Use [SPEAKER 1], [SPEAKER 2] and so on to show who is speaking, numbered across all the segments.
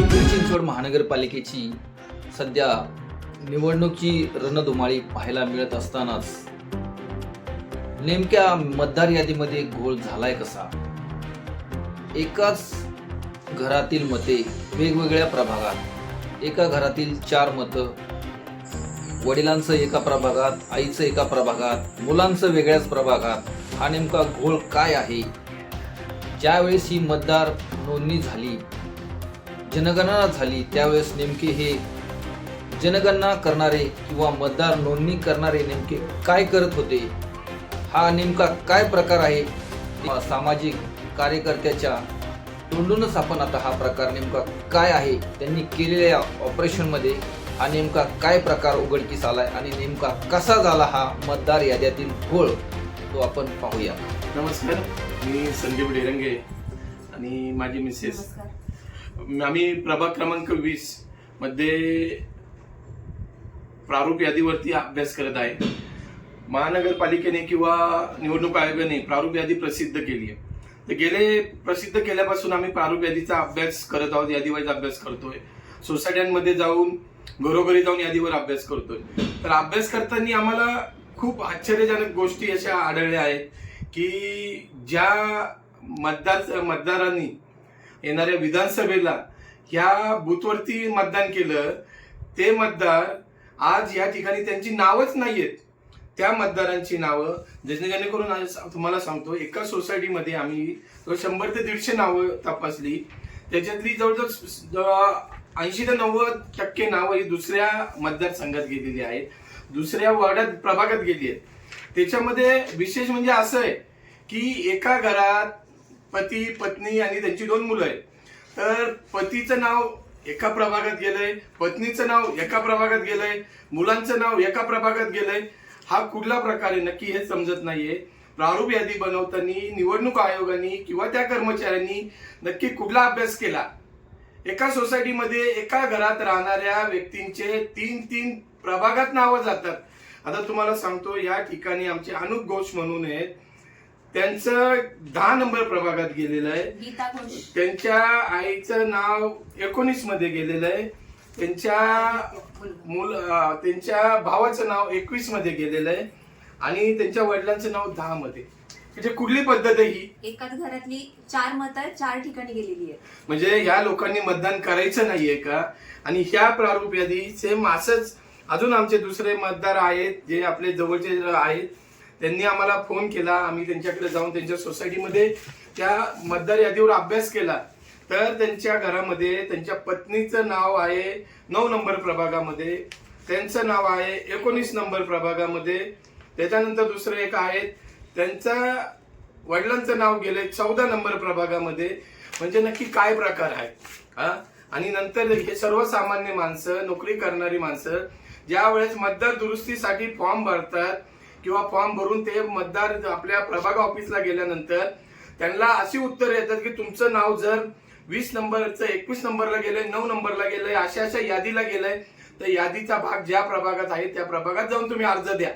[SPEAKER 1] पिंपरी चिंचवड महानगरपालिकेची सध्या निवडणुकीची रणधुमाळी पाहायला मिळत असतानाच नेमक्या मतदार यादीमध्ये घोळ झालाय कसा? एकाच घरातील मते वेगवेगळ्या प्रभागात, एका घरातील 4 मतं, वडिलांचं एका प्रभागात, आईचं एका प्रभागात, मुलांचं वेगळ्याच प्रभागात, हा नेमका घोळ काय आहे? ज्यावेळेस ही मतदार नोंदणी झाली, जनगणना झाली, त्यावेळेस नेमके हे जनगणना करणारे किंवा मतदार नोंदणी करणारे नेमके काय करत होते? हा नेमका काय प्रकार आहे? सामाजिक कार्यकर्त्याच्या तोंडूनच आपण आता हा प्रकार नेमका काय आहे, त्यांनी केलेल्या ऑपरेशनमध्ये हा नेमका काय प्रकार उघडकीस आलाय आणि नेमका कसा झाला हा मतदार याद्यातील घोळ, तो आपण पाहूया.
[SPEAKER 2] नमस्कार, मी संदीप डेरंगे आणि माझी मिसेस. आम्ही प्रभाग क्रमांक 20 मध्ये प्रारूप यादीवरती अभ्यास करत आहे. महानगरपालिकेने किंवा निवडणूक आयोगाने प्रारूप यादी प्रसिद्ध केली आहे. तर गेले प्रसिद्ध केल्यापासून आम्ही प्रारूप यादीचा अभ्यास करत आहोत, यादीवाईज अभ्यास करतोय. सोसायट्यांमध्ये जाऊन, घरोघरी जाऊन यादीवर अभ्यास करतोय. तर अभ्यास करताना आम्हाला खूप आश्चर्यजनक गोष्टी अशा आढळल्या आहेत की ज्या मतदारांनी येणाऱ्या विधानसभेला ह्या बूथवरती मतदान केलं, ते मतदार आज या ठिकाणी त्यांची नावच नाहीयेत. त्या मतदारांची नावं जेणेकरून तुम्हाला सांगतो, एका सोसायटीमध्ये आम्ही 100 ते 150 नावं तपासली. त्याच्यातली जवळजवळ 80 ते 90% नावं ही दुसऱ्या मतदारसंघात गेलेली आहेत, दुसऱ्या वार्डात, प्रभागात गेली आहेत. त्याच्यामध्ये विशेष म्हणजे असं आहे की एका घरात पती, पत्नी आणि त्यांची 2 मुलं आहेत. तर पतीचं नाव एका प्रभागात गेलंय, पत्नीचं नाव एका प्रभागात गेलंय, मुलांचं नाव एका प्रभागात गेलंय. हा कुठला प्रकार आहे नक्की हे समजत नाहीये. प्रारूप यादी बनवताना निवडणूक आयोगाने किंवा त्या कर्मचाऱ्यांनी नक्की कुठला अभ्यास केला? एका सोसायटीमध्ये एका घरात राहणाऱ्या व्यक्तींचे 3 प्रभागात नावं जातात. आता तुम्हाला सांगतो, या ठिकाणी आमचे अनुप घोष म्हणून आहेत, त्यांचं 10 नंबर प्रभागात गेलेलं आहे. त्यांच्या आईचं नाव 19 मध्ये गेलेलं आहे. त्यांच्या भावाचं नाव 21 मध्ये गेलेलं आहे आणि त्यांच्या वडिलांचं नाव 10 मध्ये. म्हणजे कुठली पद्धत आहे ही?
[SPEAKER 3] एकाच घरातली 4 मतं 4 ठिकाणी गेलेली आहे.
[SPEAKER 2] म्हणजे ह्या लोकांनी मतदान करायचं नाहीये का? आणि ह्या प्रारूप यादी सेम असंच अजून आमचे दुसरे मतदार आहेत जे आपले जवळचे आहेत, त्यांनी आम्हाला फोन केला. आम्ही त्यांच्याकडे जाऊन त्यांच्या सोसायटीमध्ये त्या मतदार यादीवर अभ्यास केला. तर त्यांच्या घरामध्ये त्यांच्या पत्नीचं नाव आहे 9 नंबर प्रभागामध्ये, त्यांचं नाव आहे 19 नंबर प्रभागामध्ये. त्याच्यानंतर दुसरे एक आहेत, त्यांच्या वडिलांचं नाव गेले 14 नंबर प्रभागामध्ये. म्हणजे नक्की काय प्रकार आहे हा? आणि नंतर हे सर्वसामान्य माणसं, नोकरी करणारी माणसं ज्या वेळेस मतदार दुरुस्तीसाठी फॉर्म भरतात किंवा फॉर्म भरून ते मतदार आपल्या प्रभाग ऑफिसला गेल्यानंतर त्यांना अशी उत्तर येतात की तुमचं नाव जर 20 नंबरचं 21 नंबरला गेलंय, 9 नंबरला गेलंय, अशा यादीला गेलंय, तर यादीचा भाग ज्या प्रभागात आहे त्या प्रभागात जाऊन तुम्ही अर्ज द्या.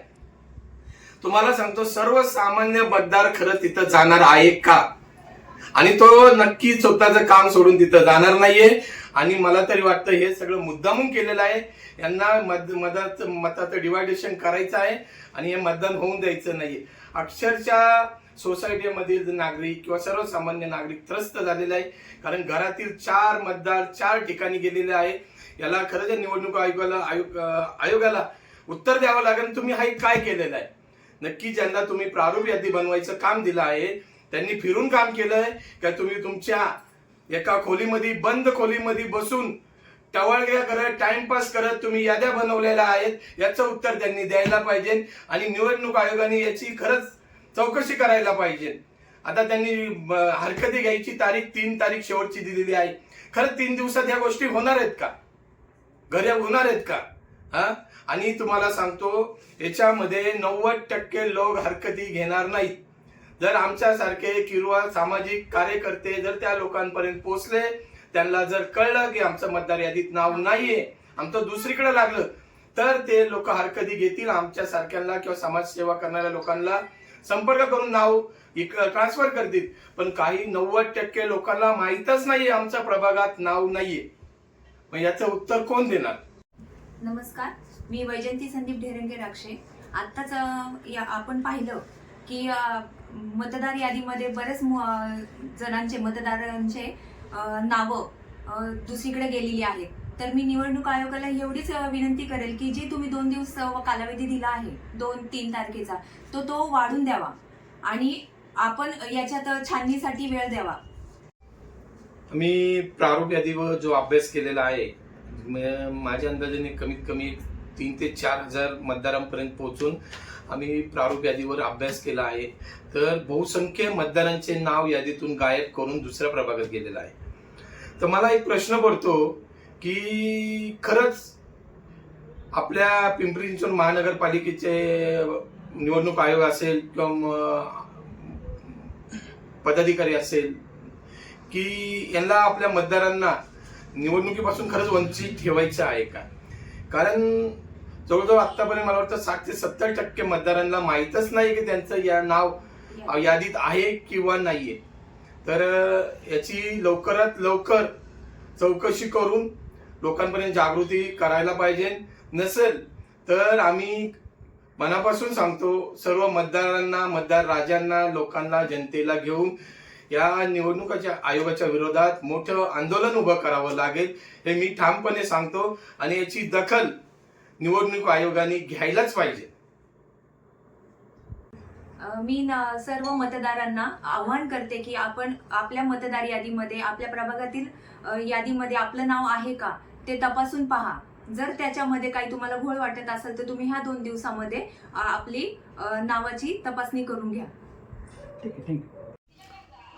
[SPEAKER 2] तुम्हाला सांगतो, सर्वसामान्य मतदार खरं तिथं जाणार आहे का? आणि तो नक्की स्वतःचं काम सोडून तिथं जाणार नाहीये. आणि मला तरी वाटतं हे सगळं मुद्दामून केलेलं आहे. यांना मताचं डिवायडेशन करायचं आहे आणि हे मतदान होऊन द्यायचं नाहीये. अक्षरशः सोसायटीमधील नागरिक किंवा सर्वसामान्य नागरिक त्रस्त झालेला आहे. कारण घरातील 4 मतदार 4 ठिकाणी गेलेले आहे. याला खरंच निवडणूक आयोगाला उत्तर द्यावं लागेल, तुम्ही हा काय केलेलं आहे नक्की. ज्यांना तुम्ही प्रारूप यादी बनवायचं काम दिलं आहे त्यांनी फिरून काम केलंय का? तुम्ही तुमच्या एका खोलीमध्ये, बंद खोलीमध्ये बसून टवाळक्या करत, टाइमपास करत तुम्ही याद्या बनवलेल्या आहेत? याचं उत्तर त्यांनी द्यायला पाहिजे आणि निवडणूक आयोगाने याची खरंच चौकशी करायला पाहिजे. आता त्यांनी हरकती घ्यायची तारीख 3 तारीख शेवटची दिलेली आहे. खरंच 3 दिवसात ह्या गोष्टी होणार आहेत का? घरी होणार आहेत का? हा? आणि तुम्हाला सांगतो, याच्यामध्ये 90% लोक हरकती घेणार नाहीत. जर आमच्यासारखे किंवा सामाजिक कार्यकर्ते जर त्या लोकांपर्यंत पोहोचले, त्यांना जर कळलं की आमचं मतदार यादीत नाव नाहीये, आमचं दुसरीकडे लागलं, तर ते लोक हरकती घेतील. आमच्या सारख्यांना किंवा समाजसेवा करणाऱ्या लोकांना संपर्क करून नाव ट्रान्सफर करतील. पण काही 90% लोकांना माहीतच नाहीये आमच्या प्रभागात नाव नाहीये. मग याचं उत्तर कोण देणार?
[SPEAKER 3] नमस्कार, मी वैजयंती संदीप ढेरंगे राक्षे. आत्ताच आपण पाहिलं की मतदार यादीमध्ये बरेच जणांचे मतदारांचे नावं दुसरीकडे गेलेली आहेत. तर मी निवडणूक आयोगाला एवढीच विनंती करेल की जी तुम्ही 2 दिवस कालावधी दिला आहे 2-3 तारखेचा तो वाढून द्यावा आणि आपण याच्यात छाननीसाठी वेळ द्यावा.
[SPEAKER 2] मी प्रारूप यादीवर जो अभ्यास केलेला आहे माझ्या अंदाजाने कमीत कमी 3 ते 4 हजार मतदारांपर्यंत पोहोचून आम्ही प्रारूप यादीवर अभ्यास केला आहे. तर बहुसंख्य मतदारांचे नाव यादीतून गायब करून दुसऱ्या प्रभागात गेलेलं आहे. तर मला एक प्रश्न पडतो की खरंच आपल्या पिंपरी चिंचवड महानगरपालिकेचे निवडणूक आयोग असेल किंवा पदाधिकारी असेल की यांना आपल्या मतदारांना निवडणुकीपासून खरंच वंचित ठेवायचं आहे का? कारण जवळजवळ आतापर्यंत मला वाटतं 60 ते 70% मतदारांना माहीतच नाही की त्यांचं या नाव यादीत आहे किंवा नाहीये. तर याची लवकरात लवकर चौकशी करून लोकांपर्यंत जागृती करायला पाहिजे. नसेल तर आम्ही मनापासून सांगतो सर्व मतदारांना, मतदार राजांना, लोकांना, जनतेला घेऊन या निवडणुकाच्या आयोगाच्या विरोधात मोठं आंदोलन उभं करावं लागेल हे मी ठामपणे सांगतो आणि याची दखल निवडणूक आयोगाने घ्यायलाच पाहिजे.
[SPEAKER 3] मी सर्व मतदारांना आवाहन करते की आपण आपल्या मतदार यादीमध्ये, आपल्या प्रभागातील यादीमध्ये आपलं नाव आहे का ते तपासून पहा. जर त्याच्यामध्ये काही तुम्हाला घोळ वाटत असेल तर तुम्ही ह्या 2 दिवसामध्ये आपली नावाची तपासणी करून घ्या.
[SPEAKER 2] ठीक आहे.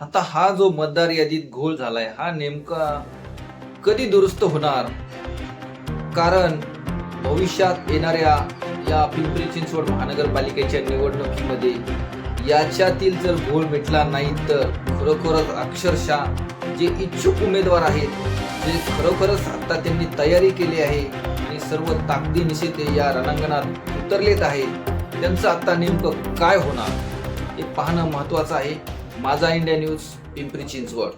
[SPEAKER 1] आता हा जो मतदार यादीत घोळ झालाय हा नेमका कधी दुरुस्त होणार? कारण भविष्यात येणाऱ्या या पिंपरी चिंचवड महानगरपालिकेच्या निवडणुकीमध्ये याच्यातील जर घोळ मिटला नाही तर खरोखरच अक्षरशः जे इच्छुक उमेदवार आहेत, जे खरोखरच आता त्यांनी तयारी केली आहे आणि सर्व ताकदीनिशी ते या रणांगणात उतरलेत आहेत, त्यांचं आता नेमकं काय होणार हे पाहणं महत्त्वाचं आहे. माझा इंडिया न्यूज, पिंपरी चिंचवड.